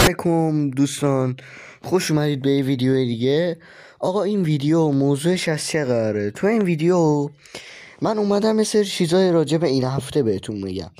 علیکم دوستان، خوش اومدید به یه ویدیو دیگه. آقا این ویدیو موضوعش از چه قراره؟ تو این ویدیو من اومدم یه سری چیزای راجع به این هفته بهتون میگم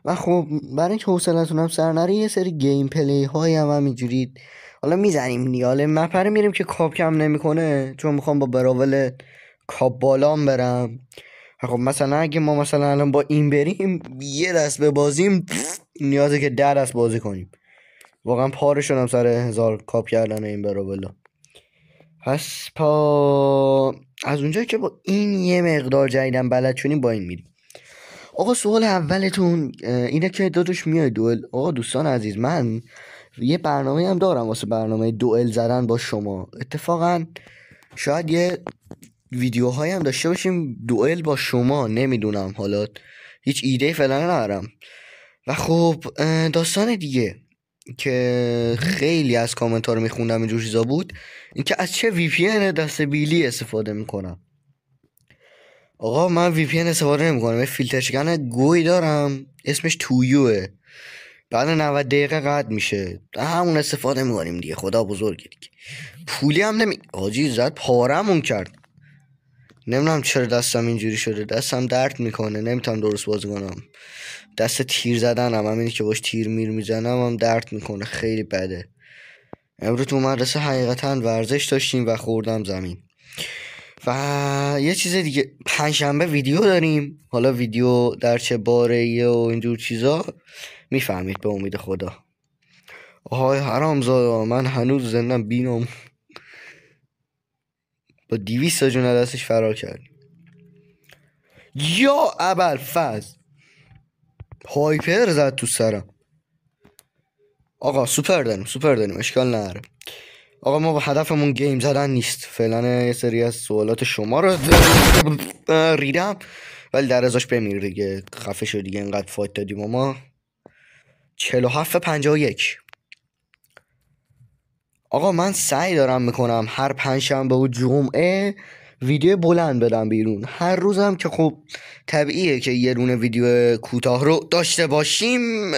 و خب برای اینکه حوصلتونم سر نره یه سری گیم پلی های هم همینجوری حالا میزنیم دیگه. حالا مپره میریم که کاب کم نمیکنه، چون میخوام با براول کاب بالام برم. خب مثلا اگه ما مثلا الان با این بریم یه دست ببازیم نیازه که 10 دست بازی کنیم. واقعا پاره شدم سر 1000 کاپ کردن این براولا. پس از اونجایی که با این یه مقدار جدیدن بلد شدیم با این میریم. آقا سوال اولتون اینه که داداش میای دوئل؟ آقا دوستان عزیز، من یه برنامه هم دارم واسه برنامه دوئل زدن با شما. اتفاقا شاید یه ویدیوهایی هم داشته باشیم دوئل با شما، نمیدونم، حالا هیچ ایده فعلا ندارم. و خب داستان دیگه که خیلی از کامنت ها رو میخوندم اینجور چیزا بود، اینکه از چه وی پی ان دست بیلی استفاده میکنم. آقا من وی پی ان استفاده نمیکنم، یه فیلتر شکن گوی دارم اسمش تویوه، بعد 90 دقیقه قطع میشه، همون استفاده میکنیم دیگه. خدا بزرگه دیگه. پولی هم آجی زد پارمون کرد. نمیدونم چرا دستم اینجوری شده، دستم درد میکنه، نمیتونم درست بازی کنم. دست تیر زدنم، همینی که باش تیر میزنم هم درد میکنه، خیلی بده. امروز تو مدرسه حقیقتا ورزش داشتیم و خوردم زمین. و یه چیز دیگه، پنجشنبه ویدیو داریم. حالا ویدیو در چه باره و اینجور چیزا میفهمید به امید خدا. آهای حرامزاده، من هنوز زندم بینم با 200 تا جون دستش فرار کردیم. یا ابوالفضل هایپر زد تو سرم. آقا سوپر داریم اشکال نداره. آقا ما با هدفمون گیم زدن نیست فعلا. یه سری از سوالات شما رو ریدم، ولی در ازاش بمیر دیگه. خفه شد دیگه، اینقدر فایت دادیم و ما 47-51. آقا من سعی دارم میکنم هر پنجشنبه و جمعه ویدیو بلند بدم بیرون. هر روزم که خب طبیعیه که یه دونه ویدیو کوتاه رو داشته باشیم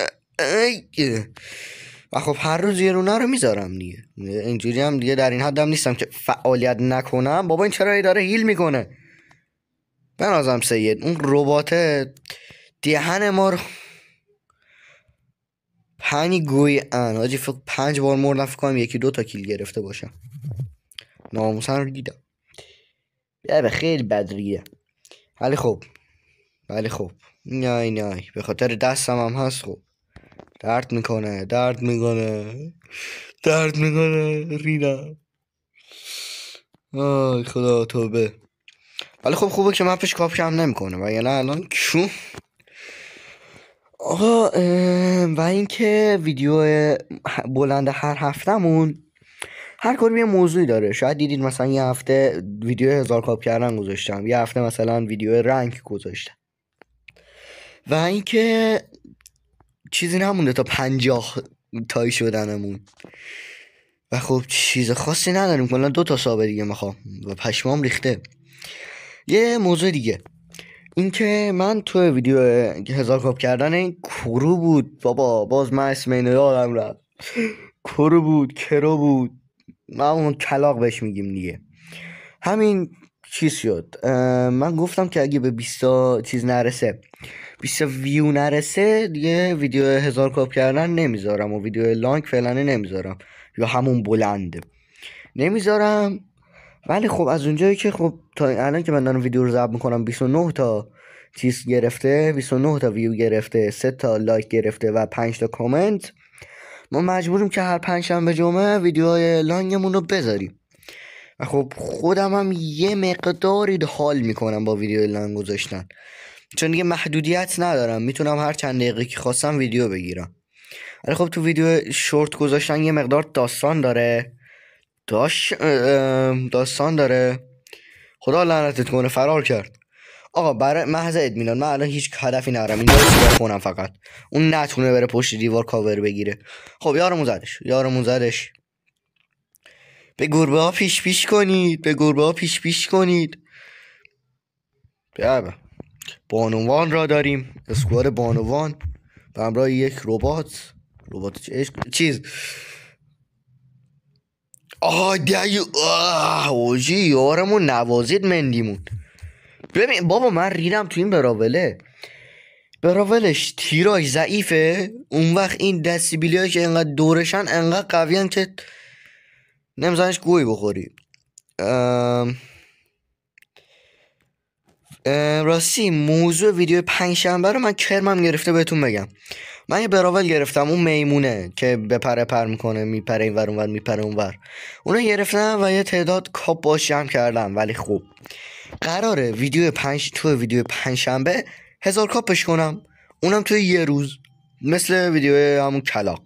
و خب هر روز یه رونه رو میذارم دیگه. اینجوری هم دیگه در این حدم نیستم که فعالیت نکنم. بابا این چرا داره هیل میکنه؟ بنازم سید اون رباته دهن ما رو پنی گوی حاجی. فکر 5 بار مردم، فکر کنم 1-2 تا کیل گرفته باشم. ناموسن رو دیدم. به خیلی بدریه. ولی خب نه به خاطر دستم هم هست. خب درد میکنه ریدم. آی خدا توبه. ولی خب خوبه که مپش کاپ کم نمیکنه و یعنی الان کشو. آقا و اینکه ویدیو بلند هر هفتهمون هر کدوم یه موضوعی داره. شاید دیدید مثلا یه هفته ویدیو 1000 کاپ کردن گذاشتم، یه هفته مثلا ویدیو رنگ گذاشتم، و اینکه چیزی نمونده تا 50 تای شدنمون. و خب چیز خاصی نداریم، کلا 2 تا سابه دیگه میخوام و پشمام ریخته. یه موضوع دیگه این که من تو ویدیو 1000 کاپ کردن این کرو بود بابا، باز من اسم اینو یادم رفت. کرو بود ما اون کلاق بهش میگیم دیگه. همین چیز شد. من گفتم که اگه به 20 تا چیز نرسه، 20 ویو نرسه دیگه ویدیو 1000 کاپ کردن نمیذارم و ویدیو لانگ فعلا نمیذارم یا همون بلند نمیذارم. ولی خب از اونجایی که خب تا الان که من دارم ویدیو رو ضبط میکنم 29 تا چیز گرفته، 29 تا ویو گرفته، 3 تا لایک گرفته و 5 تا کامنت، ما مجبوریم که هر پنجشنبه جمعه ویدیوهای لانگمون رو بذاریم. و خب خودم هم یه مقداری حال میکنم با ویدیو لانگ گذاشتن، چون دیگه محدودیت ندارم، میتونم هر چند دقیقه که خواستم ویدیو بگیرم. ولی خب تو ویدیو شورت گذاشتن یه مقدار داستان داره. خدا لعنتت کنه فرار کرد. آقا برای محض اطمینان من الان هیچ هدفی ندارم، این رو سوار کنم فقط اون نتونه بره پشت دیوار کاور بگیره. خب یارمون زدش. به گربه ها پیش کنید. بانوان را داریم، اسکواد بانوان به همراه یک ربات چیز دیو اوجی یارمون نوازید مندیمون. ببین بابا من ریدم تو این براولش تیراش ضعیفه، اون وقت این دستیبیلیاش که انقدر دورشن انقدر قویان که نمیزنش گوی بخوری. راستی موضوع ویدیو پنجشنبه رو من کرمم گرفته بهتون بگم. من یه براول گرفتم، اون میمونه که بپره پر میکنه، میپره این ور اون ور میپره اون ور، اونو گرفتم و یه تعداد کاپ باش جمع کردم. ولی خب قراره تو ویدیو پنجشنبه 1000 کاپش کنم، اونم توی یه روز مثل ویدیو همون کلاق.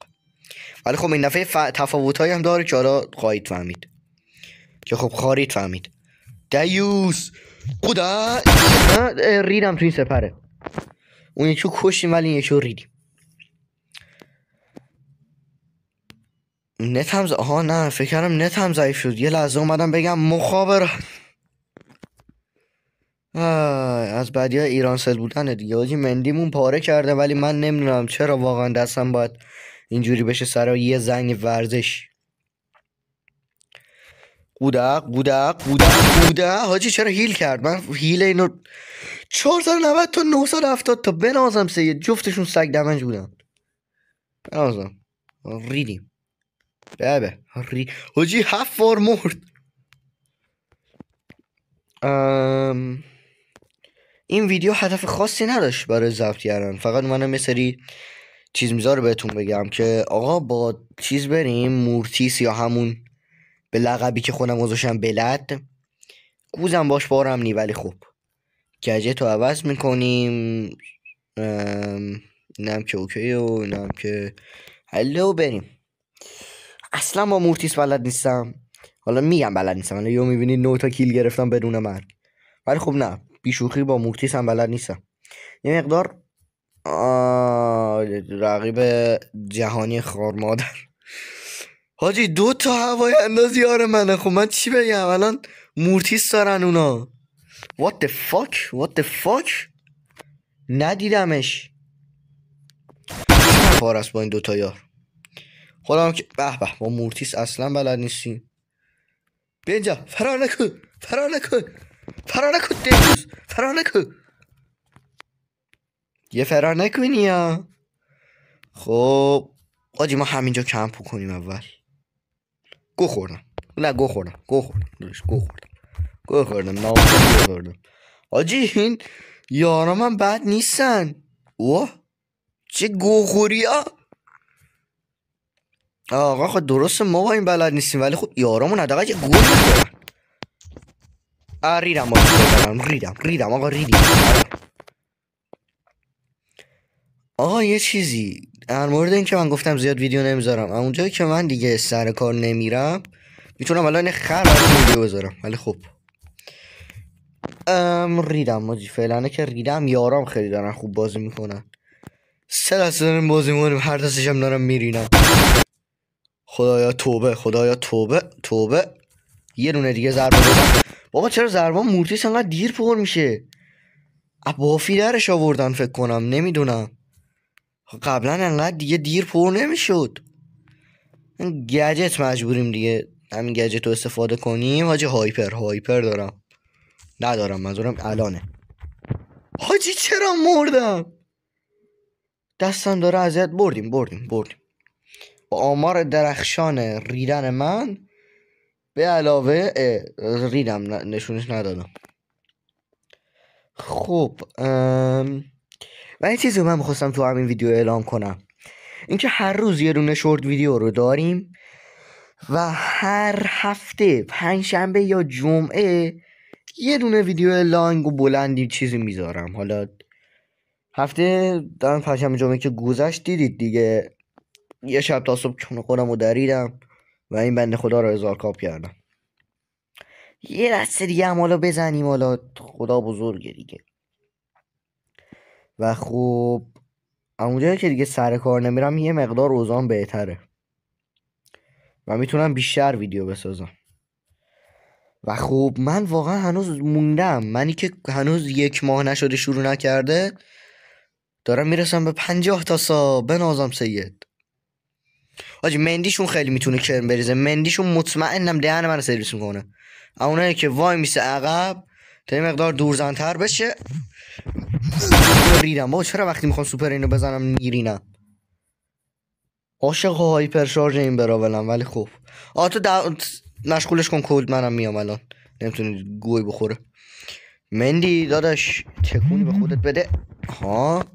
ولی خب این دفعه تفاوتایی هم داره که حالا خواهید فهمید، که خب خواهید فهمید. دیوس خدا ریدم تو این سپره، اون یکیو کشیم ولی این یکیو ریدیم. نتم آها نه فکر کردم نتم ضعیف شد، یه لحظه اومدم بگم مخابرات. از بعدی ایران سل بودن دیگه. آجی مندیمون پاره کرده، ولی من نمیدونم چرا واقعا دستم باید اینجوری بشه سر یه زنگ ورزش. بوده حاجی چرا هیل کرد؟ من هیل اینو 490 تا 970 تا بنازم سه جفتشون سگ دمنج بودن. بنازم ریدیم بابه حاجی 7 بار مرد. این ویدیو هدف خاصی نداشت برای ضبط کردن، فقط منم یه سری چیز میذاره بهتون بگم که آقا با چیز بریم مورتیس، یا همون به لقبی که خودم گذاشتم بلد، گوزم باش بارم نی، ولی خب گجت رو عوض میکنیم. اینم که اوکی و اینم که هلو بریم. اصلا با مورتیس بلد نیستم، حالا میگم بلد نیستم، حالا یو میبینید 9 تا کیل گرفتم بدون مرگ، ولی خب نه بیشوخی با مورتیس هم بلد نیستم. یه مقدار رقیب جهانی خار مادر. حاجی 2 تا هوای اندازی یار منه، خب من چی بگم؟ الان مورتیس دارن اونا. what the fuck ندیدمش. پارست با این 2 تا یار خودم که به با مورتیس اصلا بلد نیستیم. بیا اینجا فرار نکن دیوز، فرار نکن یه فرار نکنی یا. خب آجی ما همینجا کمپو کنیم اول. گو خوردم آجی این یارا من بد نیستن. اوه چه گوخوری ها. آقا خود درسته ما با این بلد نیستیم، ولی خب یارامون حداقل یه گل میخورن. ریدم آقا ریدیم. آقا یه چیزی در مورد این که من گفتم زیاد ویدیو نمیذارم، اونجایی که من دیگه سر کار نمیرم میتونم الان خر ویدیو بذارم، ولی خب ریدم ماجی فعلا که ریدم. یارام خیلی دارن خوب بازی میکنن، 3 دست دارم بازی میکنم، هر دستشم دارم میرینم. خدایا توبه. یه دونه دیگه ضربه بدم. بابا چرا ضربه مورتیس انقدر دیر پر میشه؟ بافی درش آوردن فکر کنم، نمیدونم. قبلا انقدر دیگه دیر پر نمیشد. گجت مجبوریم دیگه همین گجت رو استفاده کنیم. حاجی هایپر ندارم منظورم الانه. حاجی چرا مردم؟ دستم داره اذیت. بردیم با آمار درخشان ریدن من به علاوه ریدم نشونش ندادم. خب و این چیزی من میخواستم تو همین ویدیو اعلام کنم، اینکه هر روز یه دونه شورت ویدیو رو داریم و هر هفته پنجشنبه یا جمعه یه دونه ویدیو لانگ و بلندی چیزی میذارم. حالا هفته دارم پنجشنبه جمعه که گذشت دیدید دیگه، یه شب تا صبح کنه خودم رو دریدم و این بنده خدا رو 1000 کاپ کردم. یه دسته دیگه هم حالا بزنیم، حالا خدا بزرگه دیگه. و خب اونجایی که دیگه سر کار نمیرم یه مقدار روزان بهتره و میتونم بیشتر ویدیو بسازم. و خب من واقعا هنوز موندم، منی که هنوز 1 ماه نشده شروع نکرده دارم میرسم به 50 تا بنازم سید. حاجی مندیشون خیلی میتونه کرم بریزه. مندیشون مطمئنم دهن من سرویس میکنه. اونایی که وای میسه عقب تا این مقدار دورزنتر بشه. ریدم بابا، چرا وقتی میخوام سوپر اینو بزنم میرینم؟ عاشق هایپر شارژ این براولم. ولی خب تو مشغولش کن، کد منم میام الان. نمیتونی گوی بخوره. مندی داداش تکونی به خودت بده. ها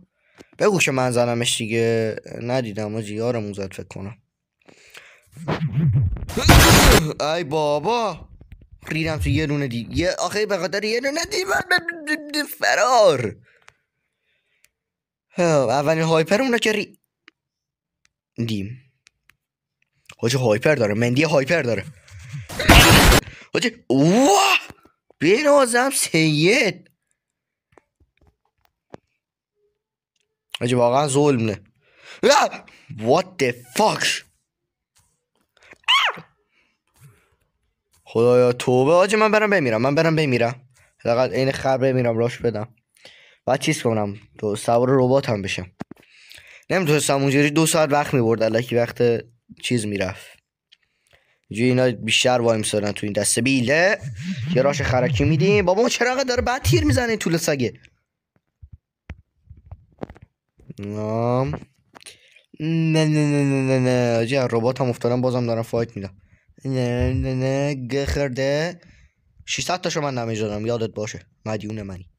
بگو که من زنمش دیگه. ندیدم آجی، یارمون زد فکر کنم. ای بابا ریدم تو یه دونه دیگه. آخه به خاطر یه دونه دیگه فرار. اولین هایپر اونا که دیم. حاجی هایپر داره. مندی هایپر داره. حاجی واه بنازم سید. حاجی واقعا ظلمه. what the fuck. خدایا توبه. حاجی من برم بمیرم. فقط این خر بمیرم راش بدم. بعد چیز کنم تو سوار ربات هم بشم. نمیتونستم اونجوری 2 ساعت وقت میبرد. الکی وقت چیز میرفت. اینجوری اینا بیشتر وای میسادن تو این دسته بیله. یه راش خرکی میدیم. بابا چرا داره بعد تیر میزنه طول سگه. نه آجی ربات هم افتادم بازم دارم فایت میدم. نه گخرده 600 تاشو من نمیج دادم یادت باشه. مدیون منی.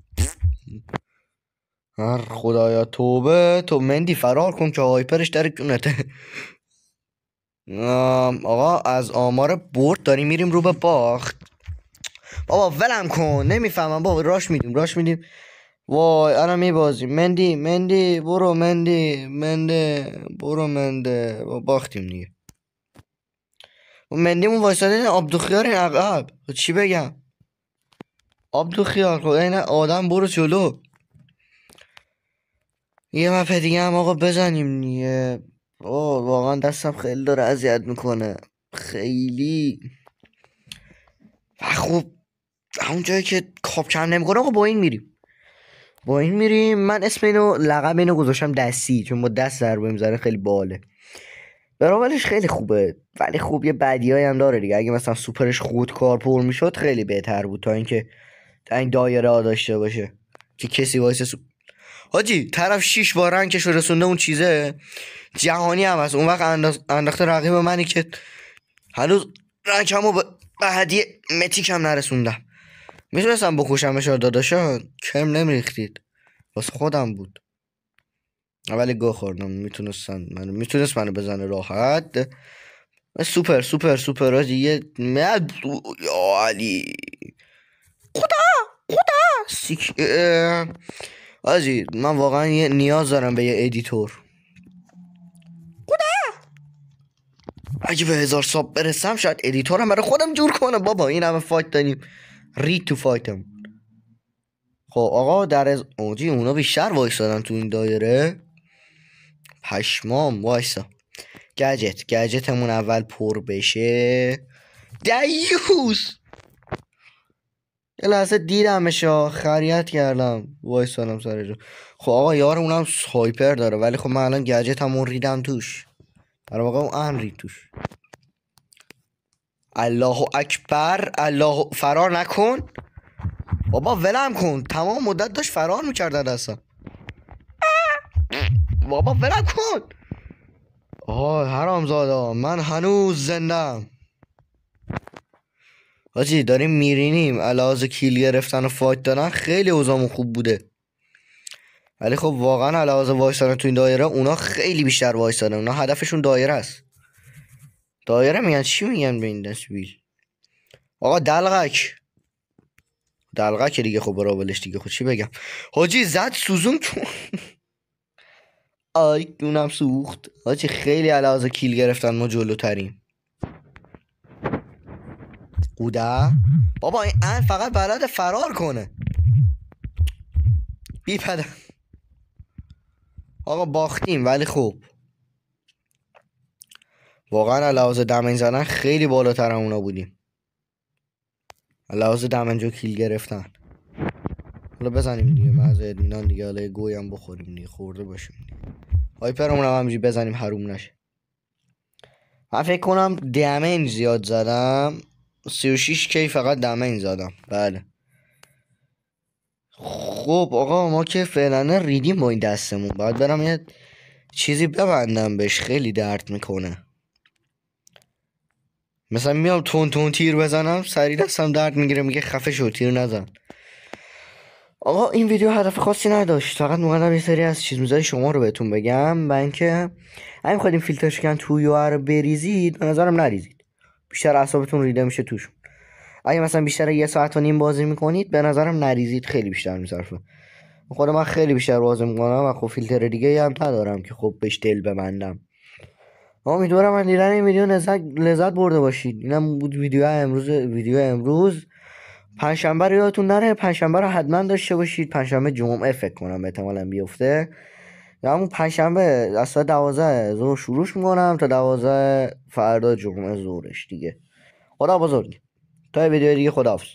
خدایا توبه. تو مندی فرار کن که هایپرش در کونته. آقا از آمار برد داریم میریم رو به باخت. بابا ولم کن. نمیفهمم بابا. راش میدیم. وای الان میبازیم. مندی برو. منده باختیم دیگه. مندیمون وایساده عبدالخیار این عقب. چی بگم عبدالخیار؟ خب این آدم برو جلو. یه مپه دیگه هم آقا بزنیم دیگه. واقعا دستم خیلی داره اذیت میکنه. خیلی. و خب اون جایی که کاب کم نمیکنه آقا با این میریم. من اسم اینو لقب اینو گذاشتم دستی، چون با دست ضربه میزنه. خیلی باله. براولش خیلی خوبه. ولی خوب یه بدیایی هم داره دیگه. اگه مثلا سوپرش خودکار پر میشد خیلی بهتر بود تا اینکه این دایره ها داشته باشه که کسی وایسه حاجی طرف 6 بار رنگش رو رسونده اون چیزه جهانی هم هست. اون وقت انداخته رقیب منی که هنوز رنگمو به هدیه متیک هم نرسوندم. میتونستم بکشمش داداشا. کم نمیریختید. واسه خودم بود. ولی گو خوردم. میتونست منو بزنه راحت. سوپر آجی. یه یا علی خدا سیک. آجی من واقعا نیاز دارم به یه ادیتور. خدا اگه به 1000 ساب برسم شاید ادیتورم برای خودم جور کنم. بابا این همه فایت داریم. رید تو فایتم. خب آقا در آجی اونا بیشتر وایسادن تو این دایره. پشمام. وایسا گجتمون اول پر بشه. دیوس یه لحظه دیدمشا خریت کردم. وایسادم سر جو. خب آقا یارمونم هایپر داره. ولی خب من الان گجتمون ریدم توش. در واقع اون ان رید توش. الله اکبر. الله. فرار نکن بابا. ولم کن. تمام مدت داشت فرار میکرد دستم. بابا ولم کن. حرامزاده من هنوز زندم. حاجی داریم میرینیم. علاوه کیل گرفتن و فایت دادن خیلی اوضاعمون خوب بوده. ولی خب واقعا علاوه وایسادن تو این دایره اونا خیلی بیشتر وایسادن. اونا هدفشون دایره است. دایره میگن چی میگن به این دستبیل؟ آقا دلغک دیگه. خب براولش دیگه. خب چی بگم حاجی زد سوزون کن. آی دونم سوخت. حاجی خیلی علاوه کیل گرفتن ما جلوتریم. قوده بابا این فقط بلد فرار کنه. بی پدر. آقا باختیم. ولی خوب واقعا علاوه دمین زدن خیلی بالاتر اونا بودیم. علاوه دمنجو کیل گرفتن. حالا بزنیم دیگه. مزه ادمینان دیگه. حالا گوی هم بخوریم دیگه. خورده باشیم دیگه. هایپرمون هم همینجوری بزنیم حروم نشه. من فکر کنم دمیج زیاد زدم. 36 کی فقط دمیج زدم. بله. خب آقا ما که فعلا ریدیم با این دستمون. باید برم یه چیزی ببندم بهش، خیلی درد میکنه. مثلا میام تون تیر بزنم سری دستم درد میگیره، میگه خفه شو تیر نزن. آقا این ویدیو هدف خاصی نداشت، فقط اومدم یه سری از چیزای شما رو بهتون بگم. من اینکه اگه می‌خواید این فیلتر شکن توی رو بریزید، به نظرم نریزید، بیشتر اعصابتون ریده میشه توشون. اگه مثلا بیشتر 1.5 ساعت بازی میکنید، به نظرم نریزید، خیلی بیشتر میصرفه. خود من خیلی بیشتر بازی میکنم و خب فیلتر دیگه هم ندارم که خب بهش دل ببندم. امیدوارم من دیدن این ویدیو لذت برده باشید. اینم بود ویدیو امروز. پنجشنبه رو یادتون نره، پنجشنبه رو حتما داشته باشید. پنجشنبه جمعه فکر کنم احتمالاً بیفته، یا همون پنجشنبه از ساعت 12 ظهر شروع میکنم تا 12 فردا جمعه ظهرش دیگه. خدا بزرگ. تا ویدیو دیگه، خداحافظ.